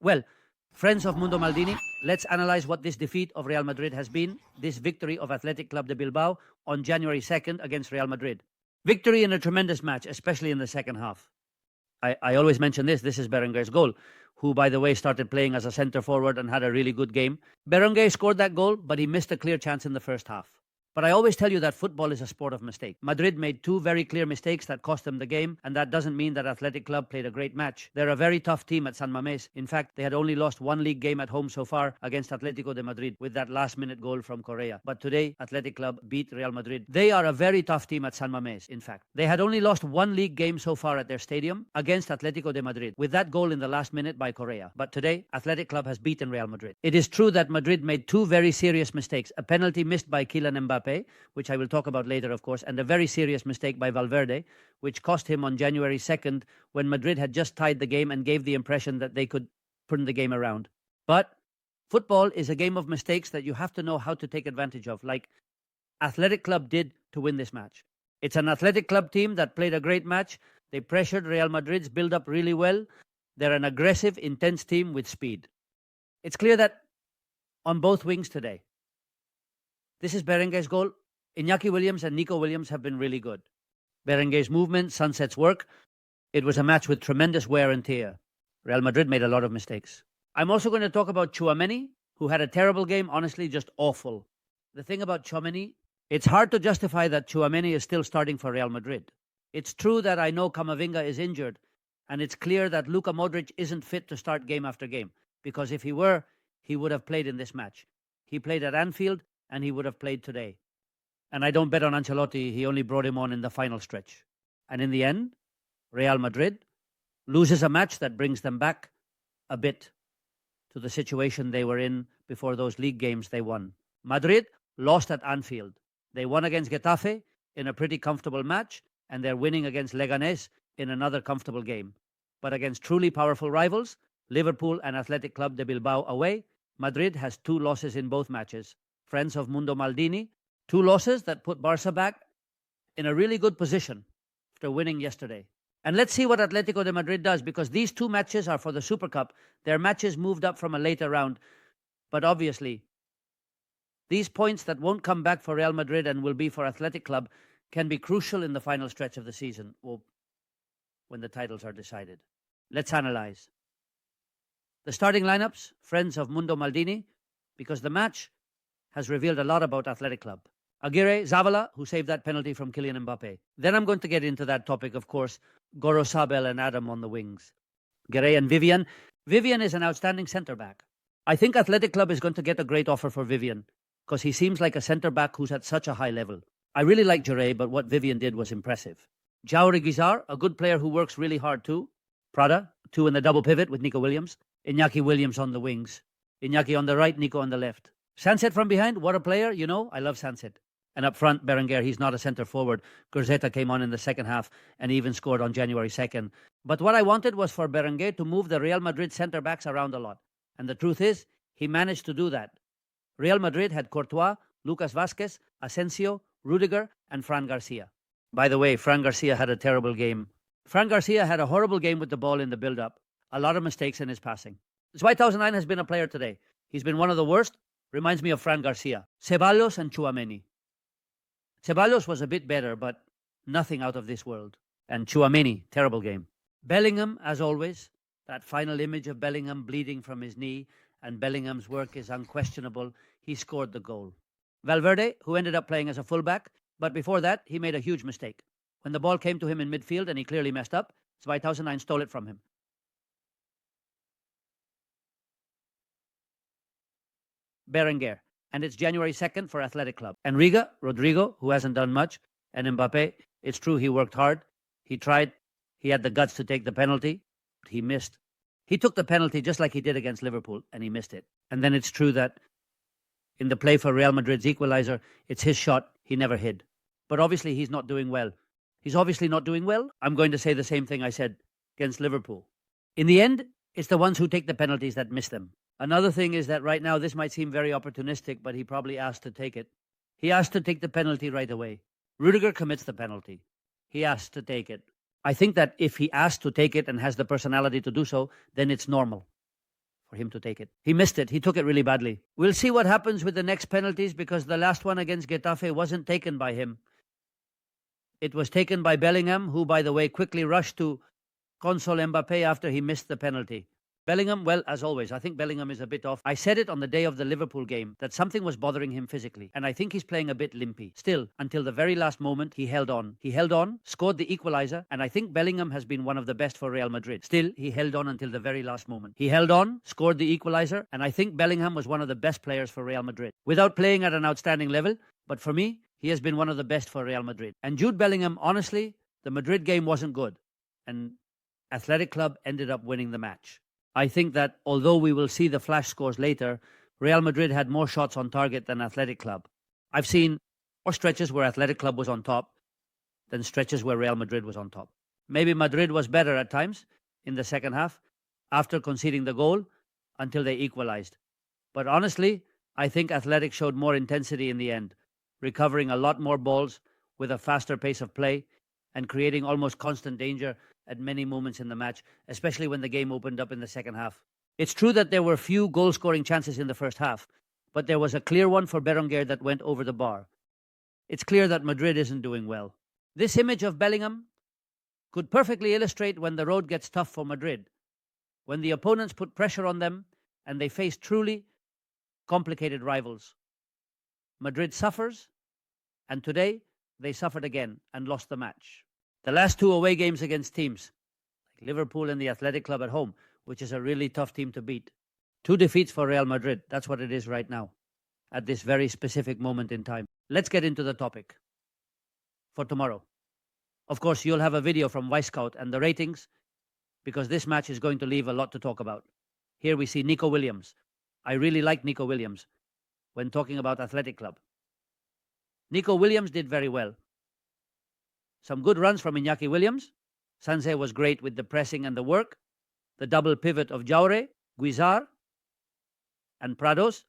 Well, friends of Mundo Maldini, let's analyze what this defeat of Real Madrid has been, this victory of Athletic Club de Bilbao on January 2nd against Real Madrid. Victory in a tremendous match, especially in the second half. I always mention this is Berenguer's goal, who, by the way, started playing as a centre forward and had a really good game. Berenguer scored that goal, but he missed a clear chance in the first half. But I always tell you that football is a sport of mistake. Madrid made two very clear mistakes that cost them the game, and that doesn't mean that Athletic Club played a great match. They're a very tough team at San Mamés. In fact, they had only lost one league game at home so far against Atlético de Madrid with that last-minute goal from Correa. But today, Athletic Club beat Real Madrid. They are a very tough team at San Mamés, in fact. They had only lost one league game so far at their stadium against Atlético de Madrid with that goal in the last minute by Correa. But today, Athletic Club has beaten Real Madrid. It is true that Madrid made two very serious mistakes. A penalty missed by Kylian Mbappé, which I will talk about later, of course, and a very serious mistake by Valverde, which cost him on January 2nd when Madrid had just tied the game and gave the impression that they could turn the game around. But football is a game of mistakes that you have to know how to take advantage of, like Athletic Club did to win this match. It's an Athletic Club team that played a great match. They pressured Real Madrid's build-up really well. They're an aggressive, intense team with speed. It's clear that on both wings today. This is Berenguer's goal. Iñaki Williams and Nico Williams have been really good. Berenguer's movement, Sunset's work. It was a match with tremendous wear and tear. Real Madrid made a lot of mistakes. I'm also going to talk about Tchouameni, who had a terrible game, honestly, just awful. The thing about Tchouameni, it's hard to justify that Tchouameni is still starting for Real Madrid. It's true that I know Camavinga is injured, and it's clear that Luka Modric isn't fit to start game after game, because if he were, he would have played in this match. He played at Anfield, and he would have played today. And I don't bet on Ancelotti. He only brought him on in the final stretch. And in the end, Real Madrid loses a match that brings them back a bit to the situation they were in before those league games they won. Madrid lost at Anfield. They won against Getafe in a pretty comfortable match, and they're winning against Leganés in another comfortable game. But against truly powerful rivals, Liverpool and Athletic Club de Bilbao away, Madrid has two losses in both matches. Friends of Mundo Maldini, two losses that put Barca back in a really good position after winning yesterday. And let's see what Atletico de Madrid does, because these two matches are for the Super Cup. They're matches moved up from a later round. But obviously, these points that won't come back for Real Madrid and will be for Athletic Club can be crucial in the final stretch of the season, or when the titles are decided. Let's analyze the starting lineups, friends of Mundo Maldini, because the match has revealed a lot about Athletic Club. Aguirre, Zavala, who saved that penalty from Kylian Mbappe. Then I'm going to get into that topic, of course. Gorosabel and Adam on the wings. Guerre and Vivian. Vivian is an outstanding centre-back. I think Athletic Club is going to get a great offer for Vivian, because he seems like a centre-back who's at such a high level. I really like Guerre, but what Vivian did was impressive. Jao Reguizar, a good player who works really hard too. Prada, two in the double pivot with Nico Williams. Iñaki Williams on the wings. Iñaki on the right, Nico on the left. Sunset from behind, what a player, you know, I love Sunset. And up front, Berenguer, he's not a centre forward. Gurzeta came on in the second half and even scored on January 2nd. But what I wanted was for Berenguer to move the Real Madrid centre-backs around a lot. And the truth is, he managed to do that. Real Madrid had Courtois, Lucas Vázquez, Asensio, Rudiger, and Fran Garcia. By the way, Fran Garcia had a terrible game. Fran Garcia had a horrible game with the ball in the build-up. A lot of mistakes in his passing. 2009 has been a player today. He's been one of the worst. Reminds me of Fran Garcia. Ceballos and Tchouameni. Ceballos was a bit better, but nothing out of this world. And Tchouameni, terrible game. Bellingham, as always. That final image of Bellingham bleeding from his knee, and Bellingham's work is unquestionable. He scored the goal. Valverde, who ended up playing as a fullback, but before that, he made a huge mistake. When the ball came to him in midfield and he clearly messed up, 2009 stole it from him. Berenguer, and it's January 2nd for Athletic Club. And Rodrigo, who hasn't done much, and Mbappe, it's true he worked hard. He tried. He had the guts to take the penalty. He missed. He took the penalty just like he did against Liverpool, and he missed it. And then it's true that in the play for Real Madrid's equalizer, it's his shot. He never hid. But obviously he's not doing well. He's obviously not doing well. I'm going to say the same thing I said against Liverpool. In the end, it's the ones who take the penalties that miss them. Another thing is that right now this might seem very opportunistic, but he probably asked to take it. He asked to take the penalty right away. Rudiger commits the penalty. He asked to take it. I think that if he asked to take it and has the personality to do so, then it's normal. for him to take it. He missed it. He took it really badly. We'll see what happens with the next penalties because the last one against Getafe wasn't taken by him. It was taken by Bellingham, who, by the way, quickly rushed to console Mbappe after he missed the penalty. Bellingham, well, as always, I think Bellingham is a bit off. I said it on the day of the Liverpool game that something was bothering him physically, and I think he's playing a bit limpy. Still, until the very last moment, he held on. He held on, scored the equaliser, and I think Bellingham has been one of the best for Real Madrid. Still, he held on until the very last moment. He held on, scored the equaliser, and I think Bellingham was one of the best players for Real Madrid. Without playing at an outstanding level, but for me, he has been one of the best for Real Madrid. And Jude Bellingham, honestly, the Madrid game wasn't good, and Athletic Club ended up winning the match. I think that although we will see the flash scores later, Real Madrid had more shots on target than Athletic Club. I've seen more stretches where Athletic Club was on top than stretches where Real Madrid was on top. Maybe Madrid was better at times in the second half after conceding the goal until they equalized. But honestly, I think Athletic showed more intensity in the end, recovering a lot more balls with a faster pace of play and creating almost constant danger at many moments in the match, especially when the game opened up in the second half. It's true that there were few goal-scoring chances in the first half, but there was a clear one for Berenguer that went over the bar. It's clear that Madrid isn't doing well. This image of Bellingham could perfectly illustrate when the road gets tough for Madrid, when the opponents put pressure on them and they face truly complicated rivals. Madrid suffers, and today they suffered again and lost the match. The last two away games against teams like Liverpool and the Athletic Club at home, which is a really tough team to beat. 2 defeats for Real Madrid. That's what it is right now, at this very specific moment in time. Let's get into the topic for tomorrow. Of course, you'll have a video from Wisecout and the ratings, because this match is going to leave a lot to talk about. Here we see Nico Williams. I really like Nico Williams when talking about Athletic Club. Nico Williams did very well. Some good runs from Iñaki Williams. Sanse was great with the pressing and the work. The double pivot of Jaure, Guizar, and Prados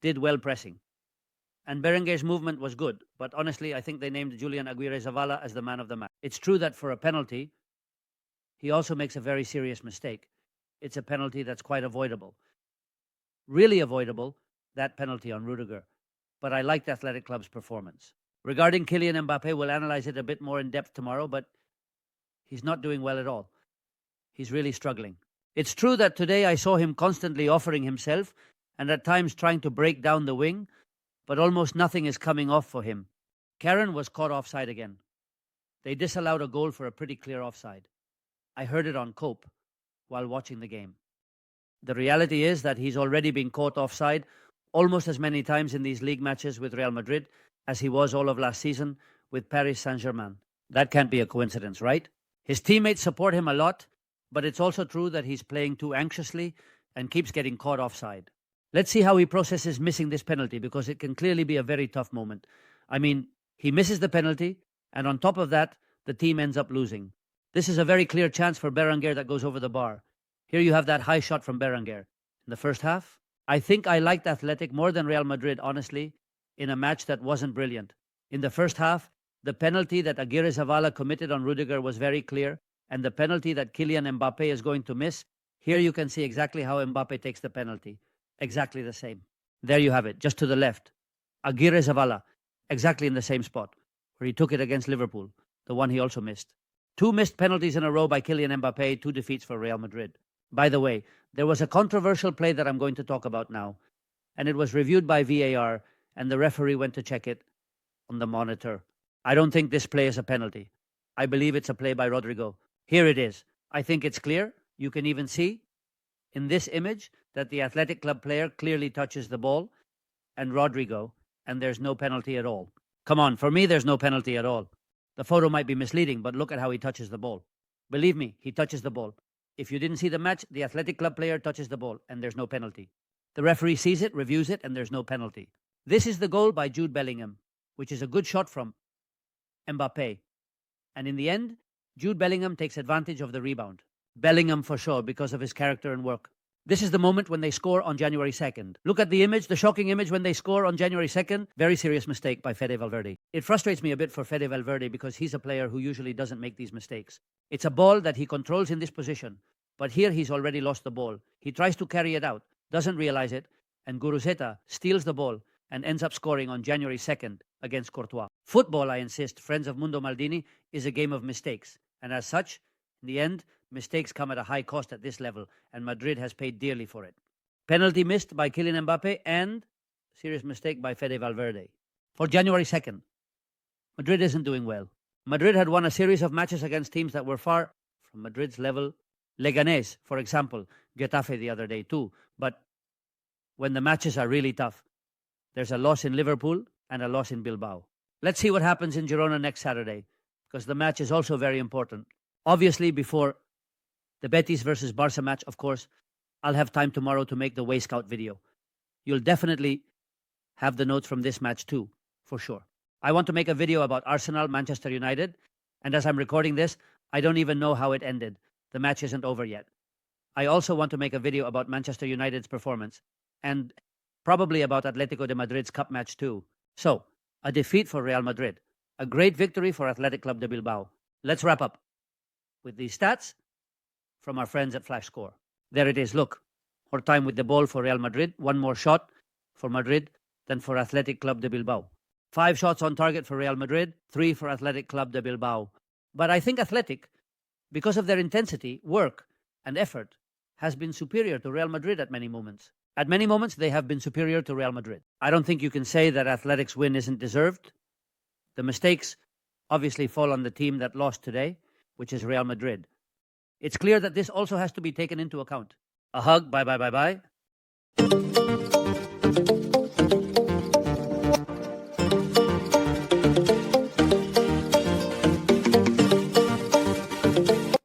did well pressing. And Berenguer's movement was good, but honestly, I think they named Julian Aguirre Zavala as the man of the match. It's true that for a penalty, he also makes a very serious mistake. It's a penalty that's quite avoidable. Really avoidable, that penalty on Rudiger. But I liked Athletic Club's performance. Regarding Kylian Mbappe, we'll analyze it a bit more in depth tomorrow, but he's not doing well at all. He's really struggling. It's true that today I saw him constantly offering himself and at times trying to break down the wing, but almost nothing is coming off for him. Karen was caught offside again. They disallowed a goal for a pretty clear offside. I heard it on Cope while watching the game. The reality is that he's already been caught offside almost as many times in these league matches with Real Madrid as he was all of last season with Paris Saint-Germain. That can't be a coincidence, right? His teammates support him a lot, but it's also true that he's playing too anxiously and keeps getting caught offside. Let's see how he processes missing this penalty, because it can clearly be a very tough moment. I mean, he misses the penalty, and on top of that, the team ends up losing. This is a very clear chance for Berenguer that goes over the bar. Here you have that high shot from Berenguer. In the first half, I think I liked Athletic more than Real Madrid, honestly, in a match that wasn't brilliant. In the first half, the penalty that Aguirre Zavala committed on Rudiger was very clear, and the penalty that Kylian Mbappe is going to miss, here you can see exactly how Mbappe takes the penalty. Exactly the same. There you have it, just to the left. Aguirre Zavala, exactly in the same spot, where he took it against Liverpool, the one he also missed. 2 missed penalties in a row by Kylian Mbappe, 2 defeats for Real Madrid. By the way, there was a controversial play that I'm going to talk about now, and it was reviewed by VAR, and the referee went to check it on the monitor. I don't think this play is a penalty. I believe it's a play by Rodrigo. Here it is. I think it's clear. You can even see in this image that the Athletic Club player clearly touches the ball and Rodrigo, and there's no penalty at all. Come on, for me, there's no penalty at all. The photo might be misleading, but look at how he touches the ball. Believe me, he touches the ball. If you didn't see the match, the Athletic Club player touches the ball, and there's no penalty. The referee sees it, reviews it, and there's no penalty. This is the goal by Jude Bellingham, which is a good shot from Mbappe. And in the end, Jude Bellingham takes advantage of the rebound. Bellingham for sure, because of his character and work. This is the moment when they score on January 2nd. Look at the image, the shocking image when they score on January 2nd. Very serious mistake by Fede Valverde. It frustrates me a bit for Fede Valverde because he's a player who usually doesn't make these mistakes. It's a ball that he controls in this position, But here he's already lost the ball. He tries to carry it out, doesn't realize it, and Guruzeta steals the ball and ends up scoring on January 2nd against Courtois. Football, I insist, friends of Mundo Maldini, is a game of mistakes. And as such, in the end, mistakes come at a high cost at this level, and Madrid has paid dearly for it. Penalty missed by Kylian Mbappe and serious mistake by Fede Valverde. For January 2nd, Madrid isn't doing well. Madrid had won a series of matches against teams that were far from Madrid's level. Leganés, for example, Getafe the other day too. But when the matches are really tough, there's a loss in Liverpool and a loss in Bilbao. Let's see what happens in Girona next Saturday, because the match is also very important. Obviously, before the Betis versus Barca match, of course, I'll have time tomorrow to make the Way Scout video. You'll definitely have the notes from this match too, for sure. I want to make a video about Arsenal, Manchester United, and as I'm recording this, I don't even know how it ended. The match isn't over yet. I also want to make a video about Manchester United's performance, and probably about Atletico de Madrid's cup match too. So, a defeat for Real Madrid. A great victory for Athletic Club de Bilbao. Let's wrap up with these stats from our friends at Flash Score. There it is, look. More time with the ball for Real Madrid, one more shot for Madrid than for Athletic Club de Bilbao. 5 shots on target for Real Madrid, 3 for Athletic Club de Bilbao. But I think Athletic, because of their intensity, work, and effort, has been superior to Real Madrid at many moments. At many moments, they have been superior to Real Madrid. I don't think you can say that Athletic's win isn't deserved. The mistakes obviously fall on the team that lost today, which is Real Madrid. It's clear that this also has to be taken into account. A hug, bye.